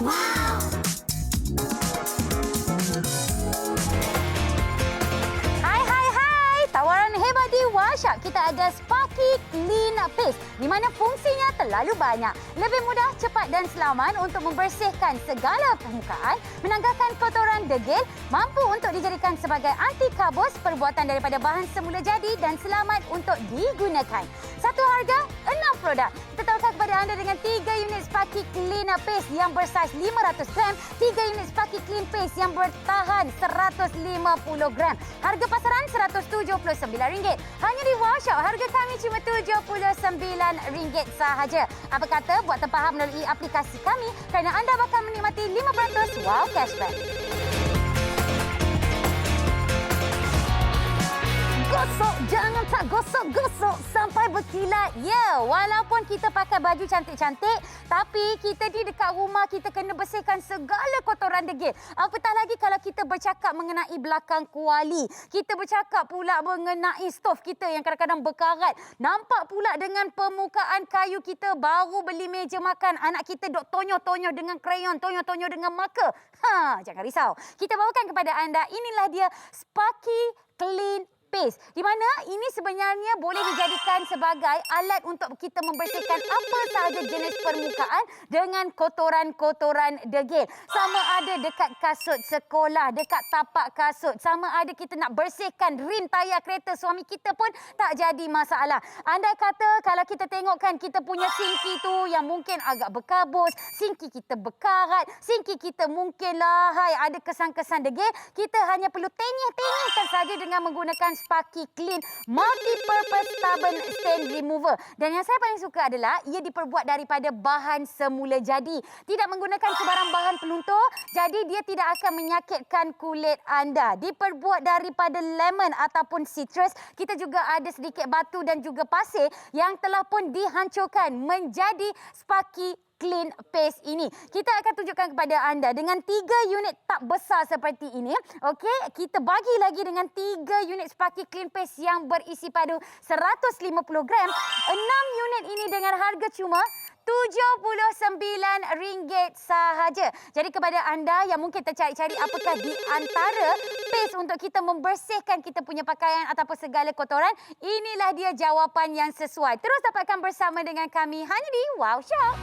Hai. Tawaran hebat di Washop. Kita ada Sparky Clean Paste di mana fungsinya terlalu banyak. Lebih mudah, cepat dan selamat untuk membersihkan segala permukaan, menanggalkan kotoran degil, mampu untuk dijadikan sebagai anti kabus, perbuatan daripada bahan semula jadi dan selamat untuk digunakan. Satu harga, 6 produk. Kita tawarkan kepada anda dengan 3 unit Sparky Clean Paste yang bersaiz 500 gram, 3 unit Sparky Clean Paste yang bertahan 150 gram. Harga pasaran RM179. Hanya di Washop, harga kami cuma RM79 sahaja. Apa kata buat tempahan melalui aplikasi kami kerana anda bakal menikmati 5% wow cashback. Gosok, jangan tak gosok-gosok sampai berkilat. Ya, walaupun kita pakai baju cantik-cantik, tapi kita di dekat rumah kita kena bersihkan segala kotoran degil. Apatah lagi kalau kita bercakap mengenai belakang kuali. Kita bercakap pula mengenai stov kita yang kadang-kadang berkarat. Nampak pula dengan permukaan kayu kita baru beli meja makan. Anak kita dok tonyo-tonyo dengan krayon, tonyo-tonyo dengan marker. Jangan risau. Kita bawakan kepada anda, inilah dia Sparky Clean Paste, di mana ini sebenarnya boleh dijadikan sebagai alat untuk kita membersihkan apa sahaja jenis permukaan dengan kotoran-kotoran degil. Sama ada dekat kasut sekolah, dekat tapak kasut, sama ada kita nak bersihkan rim tayar kereta suami kita pun tak jadi masalah. Andai kata kalau kita tengokkan kita punya singki tu yang mungkin agak berkabus, singki kita berkarat, singki kita mungkinlah ada kesan-kesan degil, kita hanya perlu tenyih-tenyihkan saja dengan menggunakan Sparky Clean Multi-Purpose Stubborn Stain Remover. Dan yang saya paling suka adalah ia diperbuat daripada bahan semula jadi. Tidak menggunakan sebarang bahan peluntur, jadi dia tidak akan menyakitkan kulit anda. Diperbuat daripada lemon ataupun citrus. Kita juga ada sedikit batu dan juga pasir yang telah pun dihancurkan menjadi Sparky Clean Paste ini. Kita akan tunjukkan kepada anda dengan 3 unit tak besar seperti ini. Okey, kita bagi lagi dengan 3 unit Sparky Clean Paste yang berisi padu 150 gram. 6 unit ini dengan harga cuma RM79 sahaja. Jadi kepada anda yang mungkin tercari-cari apakah di antara paste untuk kita membersihkan kita punya pakaian ataupun segala kotoran, inilah dia jawapan yang sesuai. Terus dapatkan bersama dengan kami hanya di Wow Shop.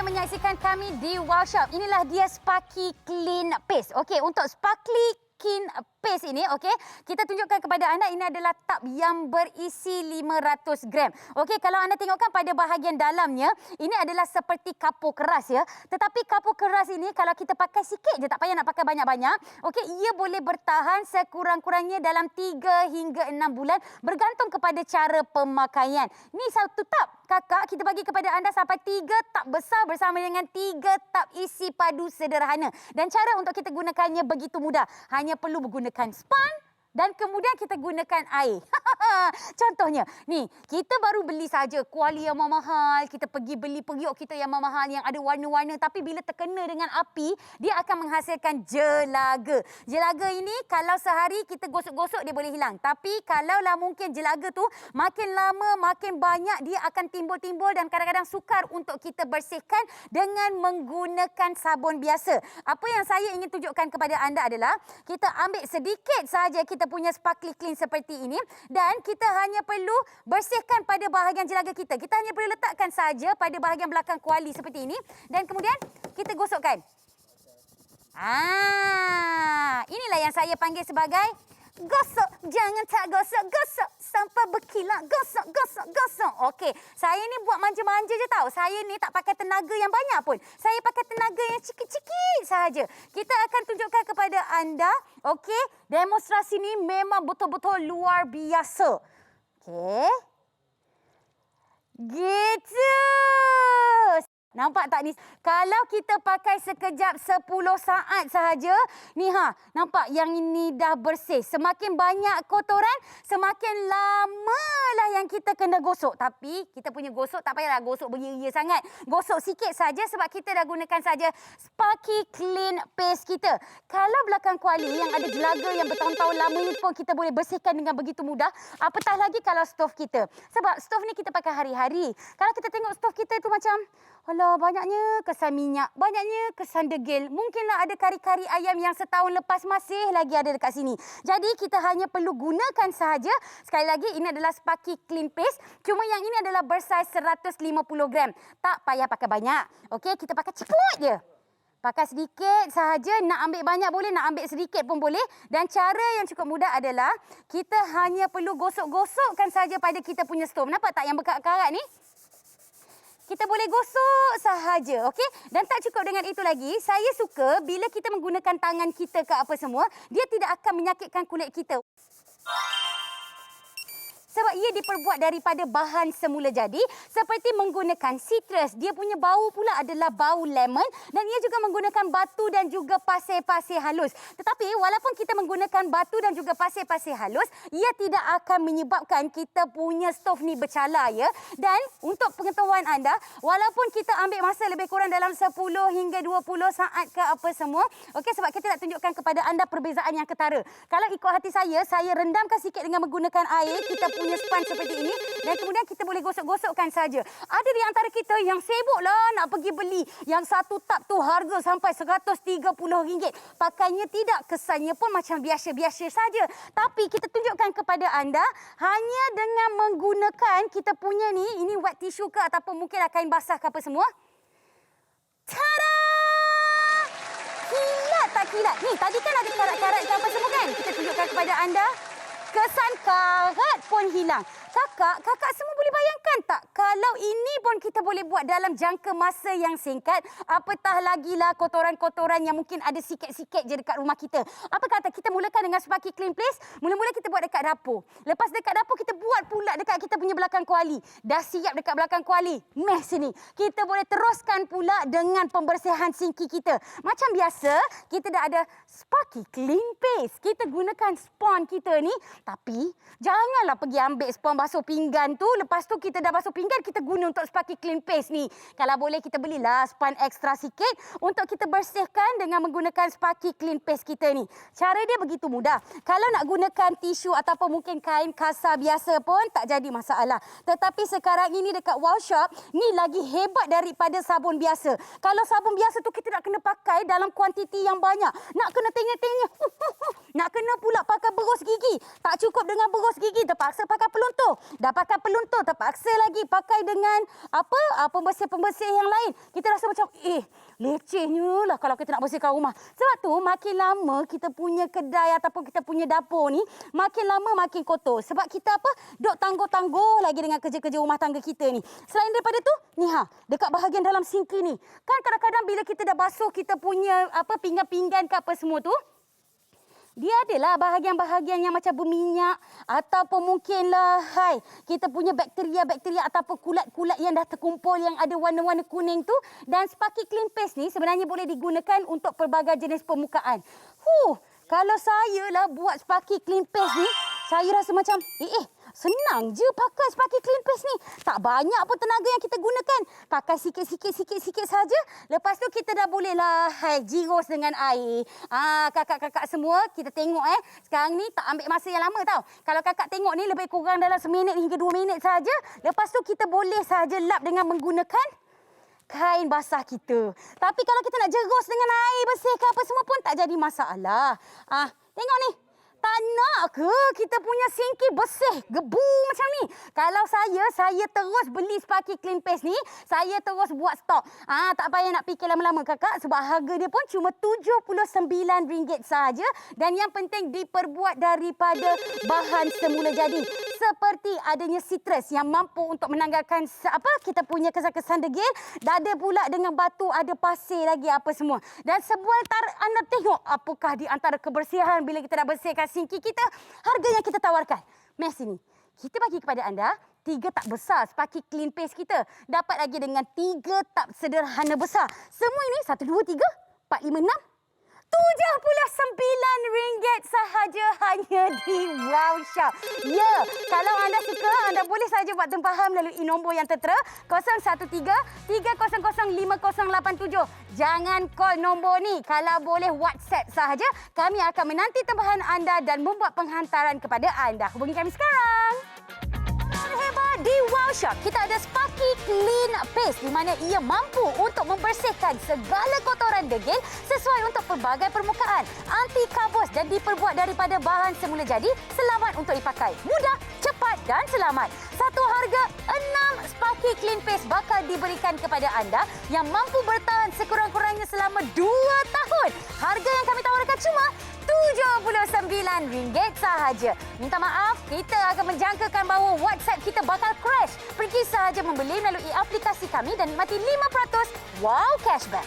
Menyaksikan kami di Wow Shop. Inilah dia Sparky Clean Paste. Okey, untuk Sparky Clean Paste ini, okey, kita tunjukkan kepada anda ini adalah tub yang berisi 500 gram. Okey, kalau anda tengokkan pada bahagian dalamnya, ini adalah seperti kapur keras ya. Tetapi kapur keras ini kalau kita pakai sikit je, tak payah nak pakai banyak-banyak. Okey, ia boleh bertahan sekurang-kurangnya dalam 3 hingga 6 bulan bergantung kepada cara pemakaian. Ni satu tub, kakak, kita bagi kepada anda sampai 3 tub besar bersama dengan 3 tub isi padu sederhana. Dan cara untuk kita gunakannya begitu mudah. Hanya perlu menggunakan span dan kemudian kita gunakan air. Contohnya, ni, kita baru beli saja kuali yang mahal, kita pergi beli periuk kita yang mahal yang ada warna-warna, tapi bila terkena dengan api, dia akan menghasilkan jelaga. Jelaga ini kalau sehari kita gosok-gosok dia boleh hilang. Tapi kalaulah mungkin jelaga tu makin lama makin banyak dia akan timbul-timbul dan kadang-kadang sukar untuk kita bersihkan dengan menggunakan sabun biasa. Apa yang saya ingin tunjukkan kepada anda adalah kita ambil sedikit saja kita punya Sparky Clean seperti ini dan kita hanya perlu bersihkan pada bahagian jelaga kita. Kita hanya perlu letakkan saja pada bahagian belakang kuali seperti ini dan kemudian kita gosokkan. Inilah yang saya panggil sebagai gosok, jangan tak gosok, gosok sampai berkilat, gosok, gosok, gosok. Okey, saya ni buat manja-manja je tau. Saya ni tak pakai tenaga yang banyak pun. Saya pakai tenaga yang sikit-sikit sahaja. Kita akan tunjukkan kepada anda, okey, demonstrasi ni memang betul-betul luar biasa. Okey. Gitu. Nampak tak ni? Kalau kita pakai sekejap 10 saat sahaja, ni nampak yang ini dah bersih. Semakin banyak kotoran, semakin lamalah yang kita kena gosok. Tapi kita punya gosok tak payahlah gosok beria-ria sangat. Gosok sikit saja sebab kita dah gunakan saja Sparky Clean Paste kita. Kalau belakang kuali yang ada jelaga yang bertahun-tahun lama ni pun kita boleh bersihkan dengan begitu mudah. Apatah lagi kalau stov kita. Sebab stov ni kita pakai hari-hari. Kalau kita tengok stov kita tu macam, alah, banyaknya kesan minyak, banyaknya kesan degil. Mungkinlah ada kari-kari ayam yang setahun lepas masih lagi ada dekat sini. Jadi kita hanya perlu gunakan sahaja. Sekali lagi, ini adalah Sparky Clean Paste. Cuma yang ini adalah bersaiz 150 gram. Tak payah pakai banyak. Okey, kita pakai cikut je. Pakai sedikit sahaja. Nak ambil banyak boleh, nak ambil sedikit pun boleh. Dan cara yang cukup mudah adalah kita hanya perlu gosok-gosokkan saja pada kita punya stov. Nampak tak yang berkarat-karat ni? Kita boleh gosok sahaja, okey? Dan tak cukup dengan itu lagi, saya suka bila kita menggunakan tangan kita ke apa semua, dia tidak akan menyakitkan kulit kita. Sebab ia diperbuat daripada bahan semula jadi, seperti menggunakan citrus. Dia punya bau pula adalah bau lemon dan ia juga menggunakan batu dan juga pasir-pasir halus. Tetapi walaupun kita menggunakan batu dan juga pasir-pasir halus, ia tidak akan menyebabkan kita punya stov ni bercala, ya. Dan untuk pengetahuan anda, walaupun kita ambil masa lebih kurang dalam 10 hingga 20 saat ke apa semua, okey, sebab kita nak tunjukkan kepada anda perbezaan yang ketara. Kalau ikut hati saya rendamkan sikit dengan menggunakan air, kita punya sponge seperti ini dan kemudian kita boleh gosok-gosokkan saja. Ada di antara kita yang sibuklah nak pergi beli yang satu tub tu harga sampai RM130. Pakainya tidak, kesannya pun macam biasa-biasa saja. Tapi kita tunjukkan kepada anda hanya dengan menggunakan kita punya ni, ini wet tissue ke ataupun mungkin kain basah ke apa semua. Tada! Kilat tak kilat? Ni tadi kan ada karat-karat ke apa semua kan? Kita tunjukkan kepada anda. Kesan karat pun hilang. Kakak semua boleh bayangkan tak? Kalau ini pun kita boleh buat dalam jangka masa yang singkat, apatah lagilah kotoran-kotoran yang mungkin ada sikit-sikit je dekat rumah kita. Apa kata kita mulakan dengan Sparky Clean Paste? Mula-mula kita buat dekat dapur. Lepas dekat dapur, kita buat pula dekat kita punya belakang kuali. Dah siap dekat belakang kuali. Meh sini. Kita boleh teruskan pula dengan pembersihan sinki kita. Macam biasa, kita dah ada Sparky Clean Paste. Kita gunakan spon kita ni. Tapi, janganlah pergi ambil spon basuh pinggan tu. Lepas tu kita dah basuh pinggan, kita guna untuk Sparky Clean Paste ni. Kalau boleh kita belilah spon ekstra sikit untuk kita bersihkan dengan menggunakan Sparky Clean Paste kita ni. Cara dia begitu mudah. Kalau nak gunakan tisu ataupun mungkin kain kasar biasa pun tak jadi masalah. Tetapi sekarang ini dekat Wow Shop, ni lagi hebat daripada sabun biasa. Kalau sabun biasa tu kita nak kena pakai dalam kuantiti yang banyak. Nak kena tengah-tengah. Nak kena pula pakai berus gigi. Tak cukup dengan berus gigi, terpaksa pakai peluntur. Dah pakai peluntur, terpaksa lagi pakai dengan pembersih-pembersih yang lain. Kita rasa macam, lecehnya lah kalau kita nak bersihkan rumah. Sebab tu, makin lama kita punya kedai ataupun kita punya dapur ni, makin lama makin kotor. Sebab kita duk tangguh-tangguh lagi dengan kerja-kerja rumah tangga kita ni. Selain daripada tu, ni dekat bahagian dalam sinki ni. Kan kadang-kadang bila kita dah basuh kita punya pinggan-pinggan ke apa semua tu, dia adalah bahagian-bahagian yang macam berminyak ataupun mungkinlah kita punya bakteria-bakteria ataupun kulat-kulat yang dah terkumpul yang ada warna-warna kuning tu. Dan Sparky Clean Paste ni sebenarnya boleh digunakan untuk pelbagai jenis permukaan. Kalau saya lah buat Sparky Clean Paste ni, saya rasa macam senang je pakai Sparky Clean Paste ni. Tak banyak pun tenaga yang kita gunakan. Pakai sikit-sikit saja. Lepas tu kita dah bolehlah jiros dengan air. Kakak-kakak semua, kita tengok sekarang ni tak ambil masa yang lama tau. Kalau kakak tengok ni lebih kurang dalam 1 minit hingga 2 minit saja. Lepas tu kita boleh saja lap dengan menggunakan kain basah kita. Tapi kalau kita nak jerus dengan air bersih ke apa semua pun tak jadi masalah. Tengok ni. Tak nak ke kita punya sinki bersih, gebu macam ni? Kalau saya terus beli Sparky Clean Paste ni, saya terus buat stok. Tak payah nak fikir lama-lama kakak sebab harga dia pun cuma RM79 sahaja dan yang penting diperbuat daripada bahan semula jadi. Seperti adanya citrus yang mampu untuk menanggalkan kita punya kesan-kesan degil, ada pula dengan batu, ada pasir lagi apa semua. Dan sebuah anda tengok apakah di antara kebersihan bila kita dah bersihkan sinki kita, harga yang kita tawarkan. Meh sini. kita bagi kepada anda 3 tab besar Sparky Clean Paste kita. Dapat lagi dengan 3 tab sederhana besar. Semua ini 1, 2, 3, 4, 5, 6, RM79 sahaja hanya di Wow Shop. Ya, kalau anda suka, anda boleh saja buat tempahan melalui nombor yang tertera 013 300 5087. Jangan call nombor ni. Kalau boleh WhatsApp sahaja, kami akan menanti tempahan anda dan membuat penghantaran kepada anda. Hubungi kami sekarang. Hebat di Wow Shop, kita ada Sparky Clean Paste di mana ia mampu untuk membersihkan segala kotoran degil sesuai untuk pelbagai permukaan, anti kabus dan diperbuat daripada bahan semula jadi, selamat untuk dipakai, mudah, cepat dan selamat. Satu harga 6 Sparky Clean Paste bakal diberikan kepada anda yang mampu bertahan sekurang-kurangnya selama 2 tahun. Harga yang kami tawarkan cuma RM79 sahaja. Minta maaf, kita akan menjangkakan bahawa WhatsApp kita bakal crash. Pergi sahaja membeli melalui aplikasi kami dan nikmati 5% wow cashback.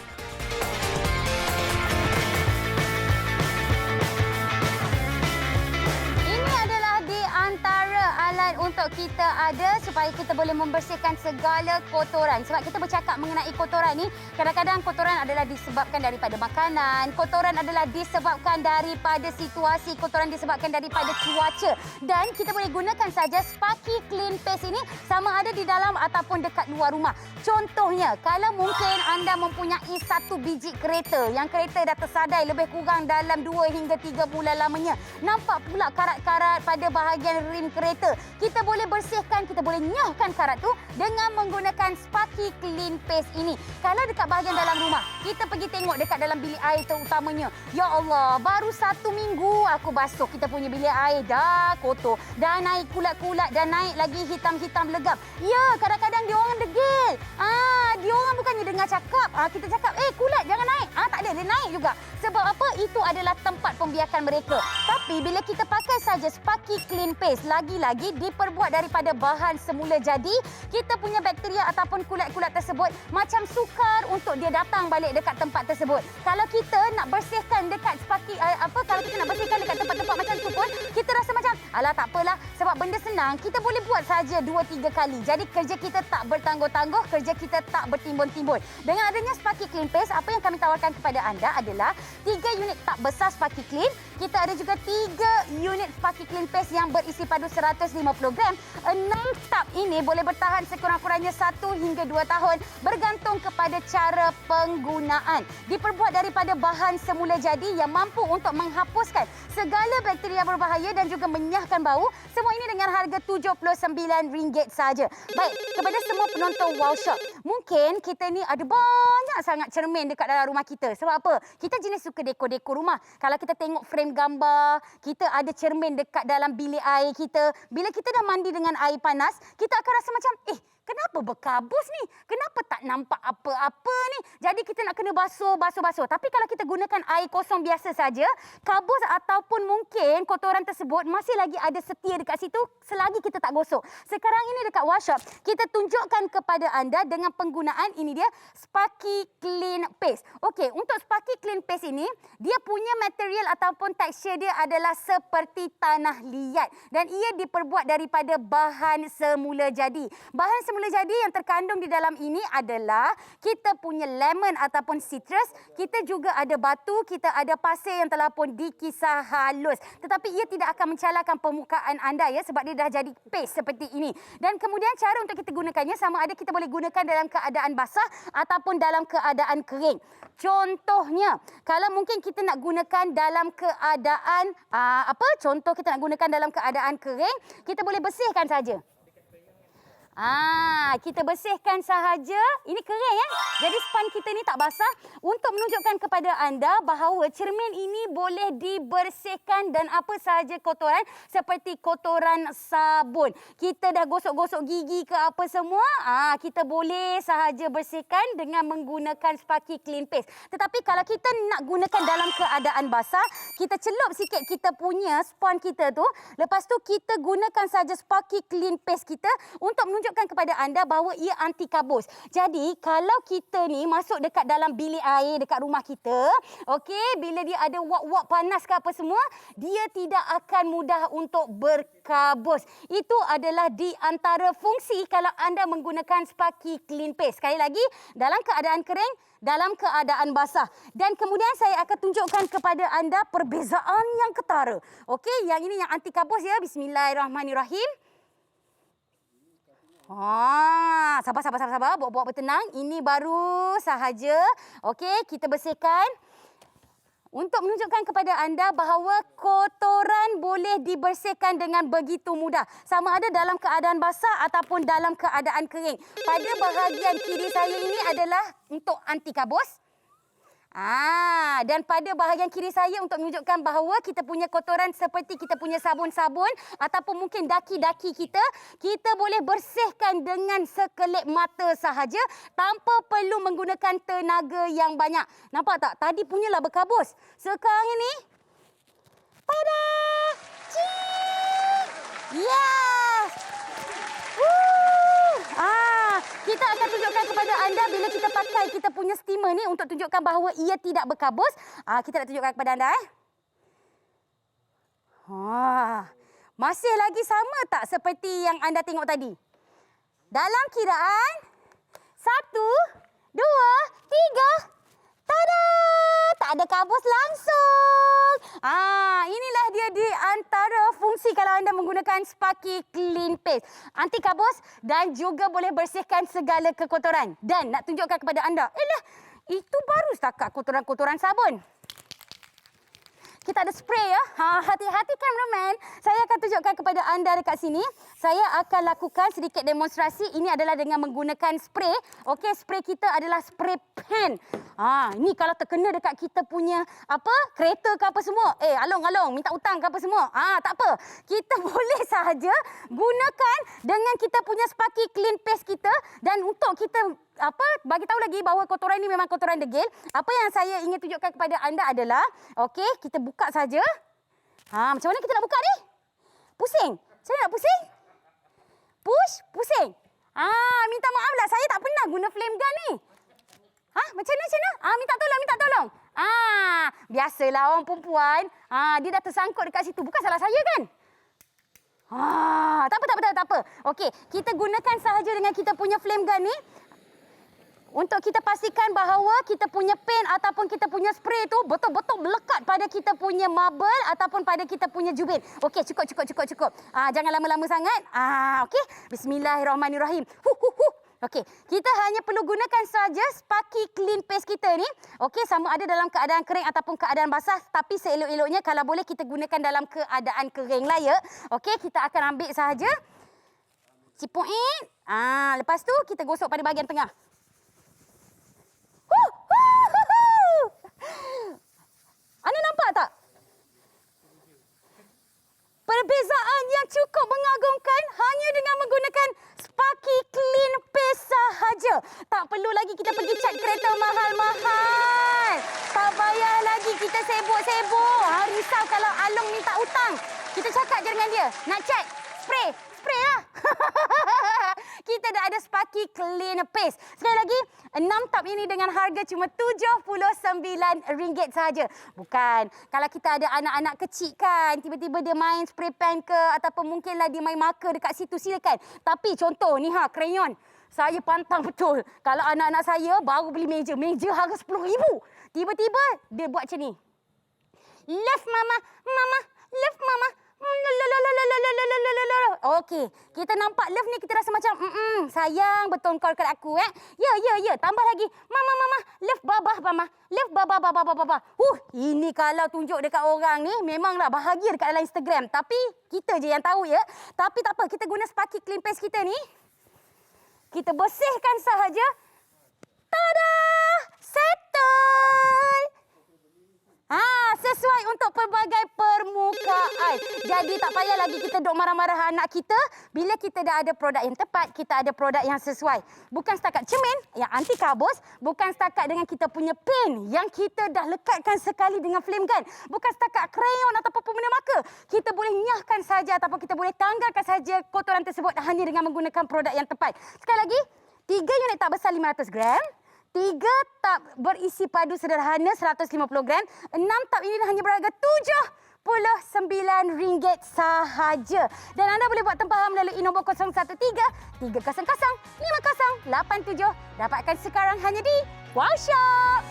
Ini adalah di antara alat untuk kita ada supaya kita boleh membersihkan segala kotoran. Sebab kita bercakap mengenai kotoran ni, kadang-kadang kotoran adalah disebabkan daripada makanan, kotoran adalah disebabkan daripada situasi, kotoran disebabkan daripada cuaca. Dan kita boleh gunakan saja Sparky Clean Paste ini sama ada di dalam ataupun dekat luar rumah. Contohnya, kalau mungkin anda mempunyai 1 biji kereta yang kereta dah tersadai lebih kurang dalam 2 hingga 3 bulan lamanya, nampak pula karat-karat pada bahagian rim kereta. Kita boleh bersihkan, kita boleh nyahkan karat tu dengan menggunakan Sparky Clean Paste ini. Kalau dekat bahagian dalam rumah, kita pergi tengok dekat dalam bilik air terutamanya. Ya Allah, baru 1 minggu aku basuh kita punya bilik air, dah kotor, dah naik kulat-kulat, dah naik lagi hitam-hitam legam. Ya, kadang-kadang dia orang degil. Dia orang bukannya dengar cakap. Kita cakap, kulat jangan naik. Tak ada, dia naik juga. Sebab apa? Itu adalah tempat pembiakan mereka. Tapi bila kita pakai saja Sparky Clean Paste, lagi-lagi diperbuat daripada bahan semula jadi, kita punya bakteria ataupun kulat-kulat tersebut macam sukar untuk dia datang balik dekat tempat tersebut. Kalau kita nak bersihkan dekat Sparky, kalau kita nak bersihkan dekat tempat-tempat macam tu pun, kita rasa macam, alah tak apalah, sebab benda senang, kita boleh buat saja 2-3 kali. Jadi kerja kita tak bertangguh-tangguh, kerja kita tak bertimbun-timbun. Dengan adanya Sparky Clean Paste, apa yang kami tawarkan kepada anda adalah 3 unit tab besar Sparky Clean. Kita ada juga 3 unit Sparky Clean Paste yang berisi padu 150 gram. 6 tab ini boleh bertahan sekurang-kurangnya 1 hingga 2 tahun bergantung kepada cara penggunaan. Diperbuat daripada bahan semula jadi yang mampu untuk menghapuskan segala bakteria berbahaya dan juga menyahkan bau. Semua ini dengan harga RM79 saja. Baik, kepada semua penonton Wow Shop, mungkin kita ni ada banyak sangat cermin dekat dalam rumah kita. Sebab apa? Kita jenis suka dekor-dekor rumah. Kalau kita tengok frame gambar, kita ada cermin dekat dalam bilik air kita. Bila kita dah mandi dengan air panas, kita akan rasa macam, kenapa berkabus ni? Kenapa tak nampak apa-apa ni? Jadi kita nak kena basuh. Tapi kalau kita gunakan air kosong biasa saja, kabus ataupun mungkin kotoran tersebut masih lagi ada setia dekat situ selagi kita tak gosok. Sekarang ini dekat workshop, kita tunjukkan kepada anda dengan penggunaan ini dia Sparky Clean Paste. Okey, untuk Sparky Clean Paste ini, dia punya material ataupun tekstur dia adalah seperti tanah liat dan ia diperbuat daripada bahan semula jadi. Bahan semula jadi yang terkandung di dalam ini adalah kita punya lemon ataupun citrus, kita juga ada batu, kita ada pasir yang telah pun dikisar halus. Tetapi ia tidak akan mencalakan permukaan anda ya, sebab dia dah jadi paste seperti ini. Dan kemudian cara untuk kita gunakannya sama ada kita boleh gunakan dalam keadaan basah ataupun dalam keadaan kering. Contohnya, kalau mungkin kita nak gunakan dalam keadaan contoh kita nak gunakan dalam keadaan kering, kita boleh bersihkan saja. Kita bersihkan sahaja. Ini kering ya. Jadi span kita ni tak basah. Untuk menunjukkan kepada anda bahawa cermin ini boleh dibersihkan dan apa sahaja kotoran seperti kotoran sabun. Kita dah gosok-gosok gigi ke apa semua, kita boleh sahaja bersihkan dengan menggunakan Sparky Clean Paste. Tetapi kalau kita nak gunakan dalam keadaan basah, kita celup sikit kita punya span kita tu. Lepas tu kita gunakan saja Sparky Clean Paste kita untuk menunjukkan tunjukkan kepada anda bahawa ia anti kabus. Jadi, kalau kita ni masuk dekat dalam bilik air dekat rumah kita, okey, bila dia ada wap-wap panas ke apa semua, dia tidak akan mudah untuk berkabus. Itu adalah di antara fungsi kalau anda menggunakan Sparky Clean Paste. Sekali lagi, dalam keadaan kering, dalam keadaan basah. Dan kemudian saya akan tunjukkan kepada anda perbezaan yang ketara. Okey, yang ini yang anti kabus ya. Bismillahirrahmanirrahim. Sabar. Buat bertenang. Ini baru sahaja. Okey, kita bersihkan. Untuk menunjukkan kepada anda bahawa kotoran boleh dibersihkan dengan begitu mudah. Sama ada dalam keadaan basah ataupun dalam keadaan kering. Pada bahagian kiri saya ini adalah untuk anti kabus. Dan pada bahagian kiri saya untuk menunjukkan bahawa kita punya kotoran seperti kita punya sabun-sabun ataupun mungkin daki-daki kita, kita boleh bersihkan dengan sekelip mata sahaja tanpa perlu menggunakan tenaga yang banyak. Nampak tak? Tadi punyalah berkabus. Sekarang ini, tada! Cik! Yes! Kita akan tunjukkan kepada anda bila kita pakai kita punya steamer ni untuk tunjukkan bahawa ia tidak berkabus. Kita nak tunjukkan kepada anda. Masih lagi sama tak seperti yang anda tengok tadi? Dalam kiraan 1, 2, 3. Tada! Tak ada kabus langsung. Inilah dia di antara fungsi kalau anda menggunakan Sparky Clean Paste. Anti kabus dan juga boleh bersihkan segala kekotoran. Dan nak tunjukkan kepada anda, itu baru setakat kotoran-kotoran sabun. Kita ada spray ya. Hati-hati cameraman. Saya akan tunjukkan kepada anda dekat sini. Saya akan lakukan sedikit demonstrasi. Ini adalah dengan menggunakan spray. Okey, spray kita adalah spray pen. Ini kalau terkena dekat kita punya kereta ke apa semua. Along minta hutang ke apa semua. Tak apa. Kita boleh sahaja gunakan dengan kita punya Sparky Clean Paste kita dan untuk kita bagi tahu lagi bahawa kotoran ini memang kotoran degil. Apa yang saya ingin tunjukkan kepada anda adalah, okey, kita buka saja. Macam mana kita nak buka ni? Pusing. Saya nak pusing. Pusing. Minta maaf lah, saya tak pernah guna flame gun ni. Macam mana? Minta tolong. Biasalah orang perempuan, dia dah tersangkut dekat situ. Bukan salah saya kan? Tak apa. Okey, kita gunakan sahaja dengan kita punya flame gun ni. Untuk kita pastikan bahawa kita punya pen ataupun kita punya spray tu betul-betul melekat pada kita punya marble ataupun pada kita punya jubin. Okey, cukup. Jangan lama-lama sangat. Okey, bismillahirrahmanirrahim. Okey, kita hanya perlu gunakan saja Sparky Clean Paste kita ni. Okey, sama ada dalam keadaan kering ataupun keadaan basah. Tapi seelok-eloknya kalau boleh kita gunakan dalam keadaan kering lah ya. Okey, kita akan ambil sahaja. Cipuin. Lepas tu kita gosok pada bahagian tengah. Anda nampak tak? Perbezaan yang cukup mengagumkan hanya dengan menggunakan Sparky Clean Paste sahaja. Tak perlu lagi kita pergi cat kereta mahal-mahal. Tak payah lagi kita sibuk-sibuk. Risau kalau Along minta hutang. Kita cakap je dengan dia. Nak cat? Spray lah. Kita dah ada Sparky Clean Paste. Sekali lagi, 6 tub ini dengan harga cuma RM79 sahaja. Bukan. Kalau kita ada anak-anak kecil kan, tiba-tiba dia main spray pen ke ataupun mungkinlah dia main marker dekat situ, silakan. Tapi contoh ni krayon. Saya pantang betul. Kalau anak-anak saya baru beli meja harga RM10,000. Tiba-tiba dia buat macam ni. Love mama, love mama. Okey, kita nampak love ni kita rasa macam sayang betul kau dekat aku Ya. Tambah lagi. Mama, love babah mama. Love babah. Ini kalau tunjuk dekat orang ni memanglah bahagia dekat dalam Instagram. Tapi kita je yang tahu ya. Tapi tak apa, kita guna Sparky Clean Paste kita ni. Kita bersihkan sahaja. Tada! Settle! Sesuai untuk pelbagai permukaan. Jadi tak payah lagi kita duk marah-marah anak kita. Bila kita dah ada produk yang tepat, kita ada produk yang sesuai. Bukan setakat cermin yang anti karbos, bukan setakat dengan kita punya pen yang kita dah lekatkan sekali dengan flame gun. Bukan setakat krayon ataupun pemena marker. Kita boleh nyahkan saja ataupun kita boleh tanggalkan saja kotoran tersebut hanya dengan menggunakan produk yang tepat. Sekali lagi, 3 unit tak besar 500 gram. 3 tap berisi padu sederhana 150 gram. 6 tap ini hanya berharga RM79 sahaja. Dan anda boleh buat tempahan melalui nombor 013 300 50 87. Dapatkan sekarang hanya di Wow Shop.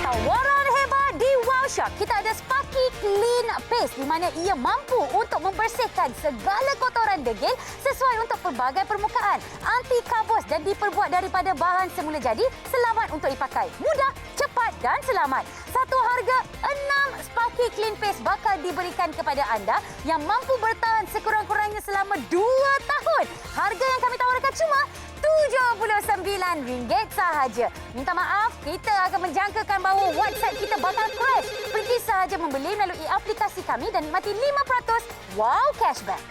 Tawaran hebat di Wow Shop. Kita ada Sparky Clean Paste di mana ia mampu untuk membersihkan segala kotoran degil sesuai untuk pelbagai permukaan. Anti karbos dan diperbuat daripada bahan semula jadi. Selamat untuk dipakai. Mudah, cepat dan selamat. Satu harga 6 Sparky Clean Paste bakal diberikan kepada anda yang mampu bertahan sekurang-kurangnya selama 2 tahun. Harga yang kami tawarkan cuma RM79 sahaja. Minta maaf, kita akan menjangkakan bahawa website kita bakal crash. Pergi sahaja membeli melalui aplikasi kami dan nikmati 5% wow cashback.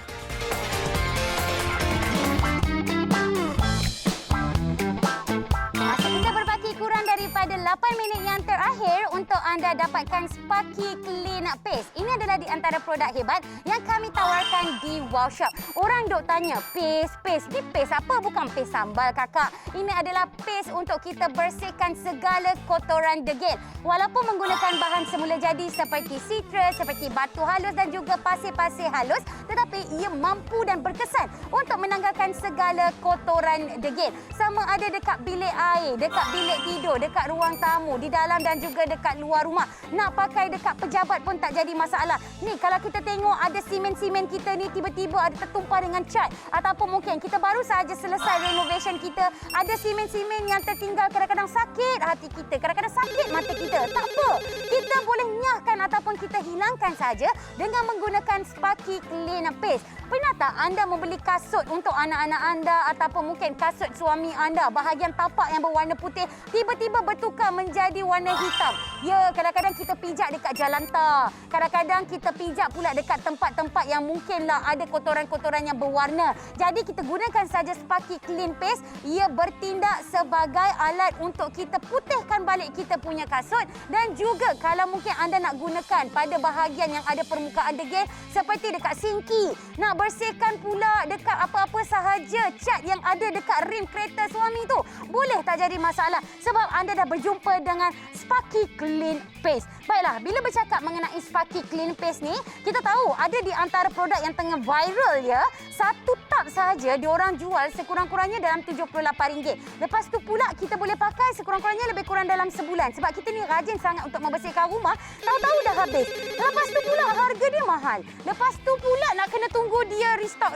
Masa kita berbaki kurang daripada 8 minit yang terakhir untuk anda dapatkan Sparky Clean Paste. Ini adalah di antara produk hebat yang kami tawarkan di Wow Shop. Orang duk tanya, paste. Ni paste apa? Bukan paste sambal, kakak. Ini adalah paste untuk kita bersihkan segala kotoran degil. Walaupun menggunakan bahan semula jadi seperti citrus, seperti batu halus dan juga pasir-pasir halus, tetapi ia mampu dan berkesan untuk menanggalkan segala kotoran degil. Sama ada dekat bilik air, dekat bilik tidur, dekat ruang tamu, di dalam dan juga dekat luar rumah. Nak pakai dekat pejabat pun tak jadi masalah. Ni kalau kita tengok ada simen-simen kita ni tiba-tiba ada tertumpah dengan cat. Ataupun mungkin kita baru sahaja selesai renovation kita. Ada simen-simen yang tertinggal, kadang-kadang sakit hati kita. Kadang-kadang sakit mata kita. Tak apa. Kita boleh nyahkan ataupun kita hilangkan saja dengan menggunakan Sparky Clean Paste. Pernah tak anda membeli kasut untuk anak-anak anda ataupun mungkin kasut suami anda, bahagian tapak yang berwarna putih tiba-tiba bertukar menjadi warna hitam? Ya, kadang-kadang kita pijak dekat jalan tar. Kadang-kadang kita pijak pula dekat tempat-tempat yang mungkinlah ada kotoran-kotoran yang berwarna. Jadi kita gunakan saja Sparky Clean Paste. Ia bertindak sebagai alat untuk kita putihkan balik kita punya kasut. Dan juga kalau mungkin anda nak gunakan pada bahagian yang ada permukaan degil seperti dekat sinki, nak bersihkan pula dekat apa-apa sahaja cat yang ada dekat rim kereta suami tu, boleh tak jadi masalah sebab anda dah berjumpa dengan Sparky Clean Paste. Baiklah, bila bercakap mengenai Sparky Clean Paste ni, kita tahu ada di antara produk yang tengah viral ya. Satu tub sahaja diorang jual sekurang-kurangnya dalam RM78. Lepas tu pula kita boleh pakai sekurang-kurangnya lebih kurang dalam sebulan sebab kita ni rajin sangat untuk membersihkan rumah, tahu-tahu dah habis. Lepas tu pula harga dia mahal. Lepas tu pula nak kena tunggu dia restock.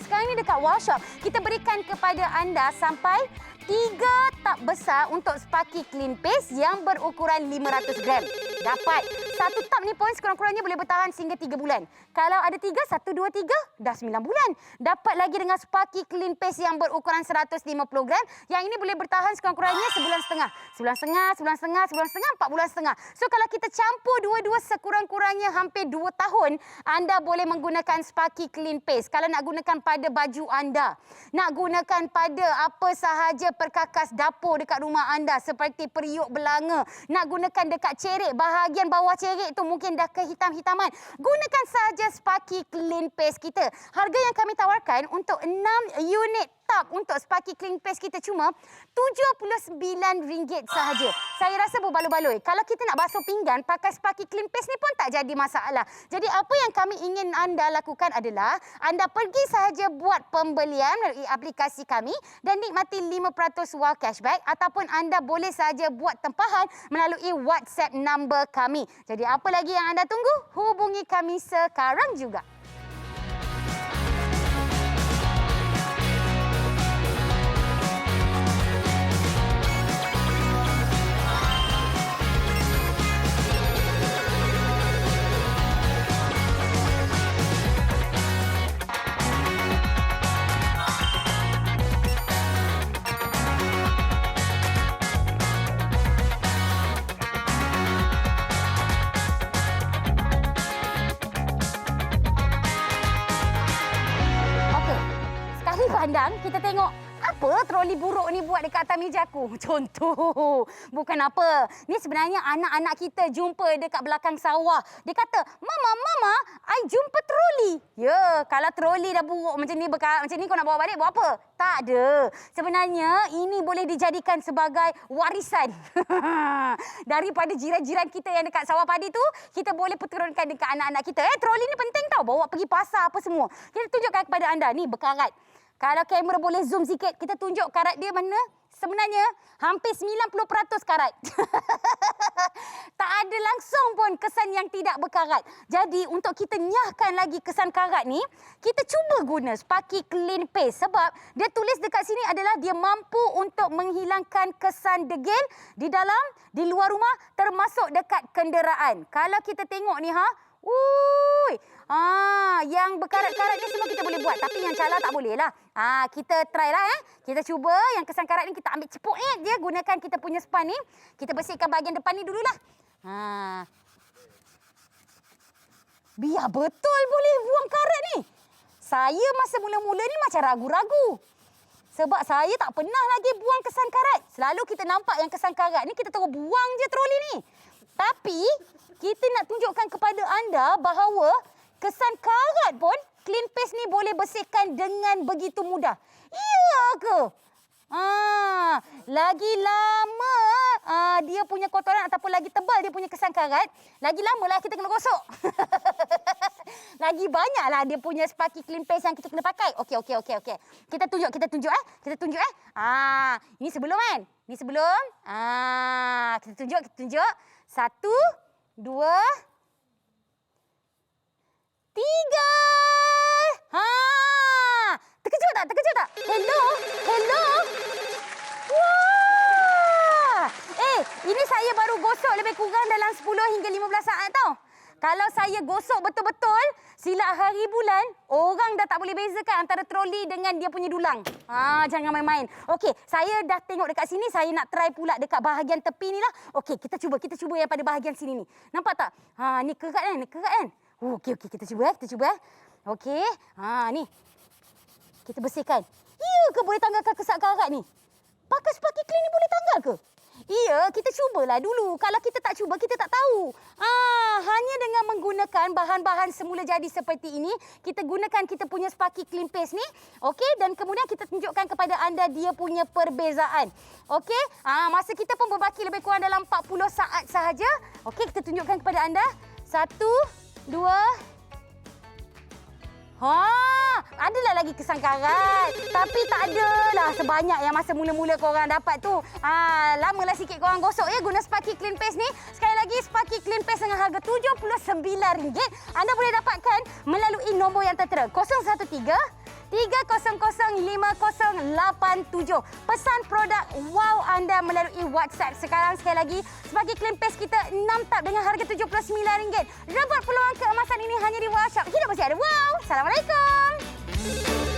Sekarang ni dekat Wow Shop kita berikan kepada anda sampai 3 tub besar untuk Sparky Clean Paste yang berukuran 500 gram. Dapat. Satu tub ni pun sekurang-kurangnya boleh bertahan sehingga 3 bulan. Kalau ada 3, 1, 2, 3, dah 9 bulan. Dapat lagi dengan Sparky Clean Paste yang berukuran 150 gram. Yang ini boleh bertahan sekurang-kurangnya sebulan setengah. 4 bulan setengah. So kalau kita campur dua-dua sekurang-kurangnya hampir 2 tahun, anda boleh menggunakan Sparky Clean Paste. Kalau nak gunakan pada baju anda, nak gunakan pada apa sahaja perkakas dapur dekat rumah anda seperti periuk belanga, nak gunakan dekat cerik, bahagian bawah cerik tu mungkin dah kehitam-hitaman, gunakan saja Sparky Clean Paste kita. Harga yang kami tawarkan untuk 6 unit tub untuk Sparky Clean Paste kita cuma RM79 sahaja. Saya rasa berbaloi-baloi. Kalau kita nak basuh pinggan pakai Sparky Clean Paste ni pun tak jadi masalah. Jadi apa yang kami ingin anda lakukan adalah anda pergi sahaja buat pembelian melalui aplikasi kami dan nikmati 5% wow cashback ataupun anda boleh sahaja buat tempahan melalui WhatsApp number kami. Jadi apa lagi yang anda tunggu? Hubungi kami sekarang juga. pandang, kita tengok apa troli buruk ni buat dekat atas meja aku. Contoh. Bukan apa. Ni sebenarnya anak-anak kita jumpa dekat belakang sawah. Dia kata, Mama, I jumpa troli. Ya, kalau troli dah buruk macam ni, macam ni kau nak bawa balik, buat apa? Tak ada. Sebenarnya ini boleh dijadikan sebagai warisan. Daripada jiran-jiran kita yang dekat sawah padi tu, kita boleh perturunkan dekat anak-anak kita. Troli ni penting tau. Bawa pergi pasar apa semua. Kita tunjukkan kepada anda. Ni berkarat. Kalau kamera boleh zoom sikit, kita tunjuk karat dia mana. Sebenarnya, hampir 90% karat. Tak ada langsung pun kesan yang tidak berkarat. Jadi, untuk kita nyahkan lagi kesan karat ni, kita cuba guna Sparky Clean Paste. Sebab dia tulis dekat sini adalah dia mampu untuk menghilangkan kesan degil di dalam, di luar rumah, termasuk dekat kenderaan. Kalau kita tengok ni, yang berkarat-karat ni semua kita boleh buat. Tapi yang cala tak boleh lah. Kita try lah. Kita cuba yang kesan karat ni kita ambil cepuk ni je. Gunakan kita punya span ni. Kita bersihkan bahagian depan ni dululah. Biar betul boleh buang karat ni. Saya masa mula-mula ni macam ragu-ragu. Sebab saya tak pernah lagi buang kesan karat. Selalu kita nampak yang kesan karat ni kita terus buang je troli ni. Tapi kita nak tunjukkan kepada anda bahawa kesan karat pun Clean Paste ni boleh bersihkan dengan begitu mudah. Iya ke? Lagi lama dia punya kotoran ataupun lagi tebal dia punya kesan karat, lagi lamalah kita kena gosok. Lagi banyaklah dia punya Sparky Clean Paste yang kita kena pakai. Okey. Kita tunjuk. Ini sebelum kan? Ini sebelum. Kita tunjuk. 1, 2, 3. Terkejut tak? Hello. Wah! Ini saya baru gosok lebih kurang dalam 10 hingga 15 saat tau. Kalau saya gosok betul-betul, silap hari bulan, orang dah tak boleh bezakan antara troli dengan dia punya dulang. Jangan main-main. Okey, saya dah tengok dekat sini, saya nak try pula dekat bahagian tepi ni lah. Okey, kita cuba yang pada bahagian sini ni. Nampak tak? Ni kerat kan? Okey, kita cuba. Okey, ni. Kita bersihkan. Ya ke boleh tanggalkan kesan karat ni? Pakai Sparky Clean ni boleh tanggal ke? Iya, kita cubalah dulu. Kalau kita tak cuba, kita tak tahu. Hanya dengan menggunakan bahan-bahan semula jadi seperti ini, kita gunakan kita punya Sparky Clean Paste ni. Okey, dan kemudian kita tunjukkan kepada anda dia punya perbezaan. Okey, masa kita pun berbaki lebih kurang dalam 40 saat sahaja. Okey, kita tunjukkan kepada anda. 1, 2. Adalah lagi kesan karat. Tapi tak adalah sebanyak yang masa mula-mula korang dapat tu. Lamalah sikit korang gosok ya guna Sparky Clean Paste ni. Sekali lagi Sparky Clean Paste dengan harga RM79. Anda boleh dapatkan melalui nombor yang tertera 013 3005087. Pesan produk wow anda melalui WhatsApp sekarang. Sekali lagi, Sparky Clean Paste kita 6 tab dengan harga RM79. Rebut peluang keemasan ini hanya di Wow Shop. Hidup bersih ada wow. Assalamualaikum.